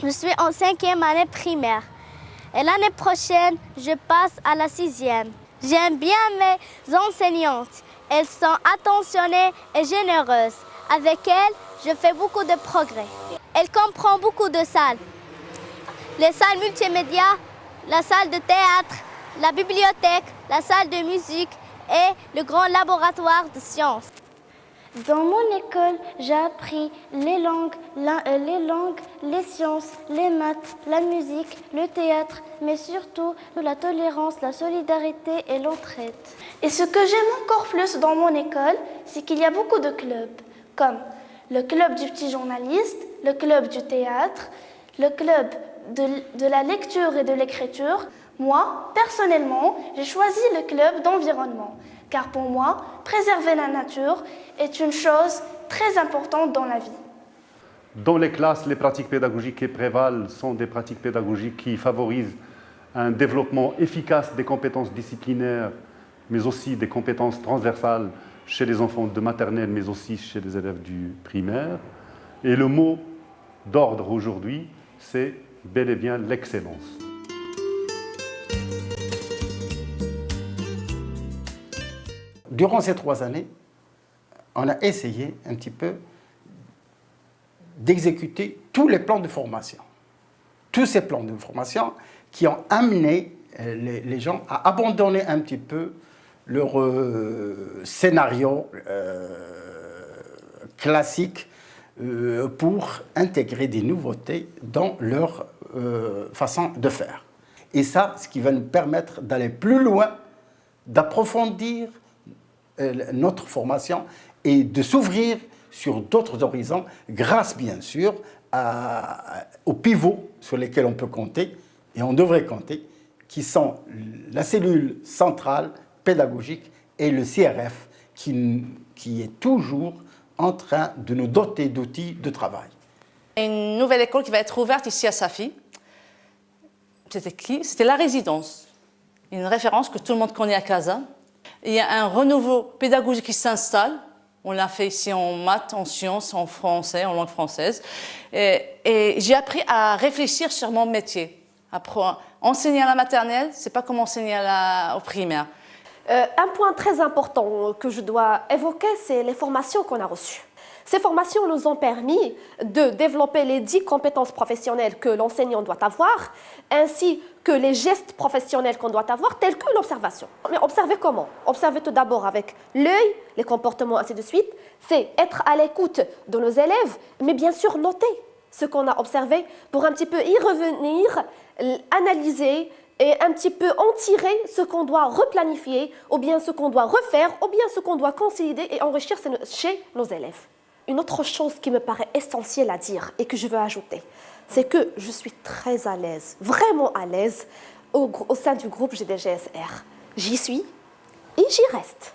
Je suis en 5e année primaire. Et l'année prochaine, je passe à la 6e. J'aime bien mes enseignantes. Elles sont attentionnées et généreuses. Avec elles, je fais beaucoup de progrès. Elles comprennent beaucoup de salles. Les salles multimédia, la salle de théâtre, la bibliothèque, la salle de musique et le grand laboratoire de sciences. Dans mon école, j'ai appris les langues, les sciences, les maths, la musique, le théâtre, mais surtout la tolérance, la solidarité et l'entraide. Et ce que j'aime encore plus dans mon école, c'est qu'il y a beaucoup de clubs, comme le club du petit journaliste, le club du théâtre, le club de la lecture et de l'écriture. Moi, personnellement, j'ai choisi le club d'environnement. Car pour moi, préserver la nature est une chose très importante dans la vie. Dans les classes, les pratiques pédagogiques qui prévalent sont des pratiques pédagogiques qui favorisent un développement efficace des compétences disciplinaires, mais aussi des compétences transversales chez les enfants de maternelle, mais aussi chez les élèves du primaire. Et le mot d'ordre aujourd'hui, c'est bel et bien l'excellence. Durant ces 3 années, on a essayé un petit peu d'exécuter tous les plans de formation. Tous ces plans de formation qui ont amené les gens à abandonner un petit peu leur scénario classique pour intégrer des nouveautés dans leur façon de faire. Et ça, ce qui va nous permettre d'aller plus loin, d'approfondir notre formation et de s'ouvrir sur d'autres horizons grâce bien sûr aux pivots sur lesquels on peut compter et on devrait compter, qui sont la cellule centrale pédagogique et le CRF qui est toujours en train de nous doter d'outils de travail. Une nouvelle école qui va être ouverte ici à Safi. C'était qui? C'était la résidence, une référence que tout le monde connaît à Casa. Il y a un renouveau pédagogique qui s'installe. On l'a fait ici en maths, en sciences, en français, en langue française. Et j'ai appris à réfléchir sur mon métier. Enseigner à la maternelle, c'est pas comme enseigner au primaire. Un point très important que je dois évoquer, c'est les formations qu'on a reçues. Ces formations nous ont permis de développer les 10 compétences professionnelles que l'enseignant doit avoir, ainsi que les gestes professionnels qu'on doit avoir, tels que l'observation. Mais observer comment? Observer tout d'abord avec l'œil, les comportements, ainsi de suite. C'est être à l'écoute de nos élèves, mais bien sûr noter ce qu'on a observé pour un petit peu y revenir, analyser et un petit peu en tirer ce qu'on doit replanifier, ou bien ce qu'on doit refaire, ou bien ce qu'on doit consolider et enrichir chez nos élèves. Une autre chose qui me paraît essentielle à dire et que je veux ajouter, c'est que je suis très à l'aise, vraiment à l'aise, au sein du groupe GDGSR. J'y suis et j'y reste.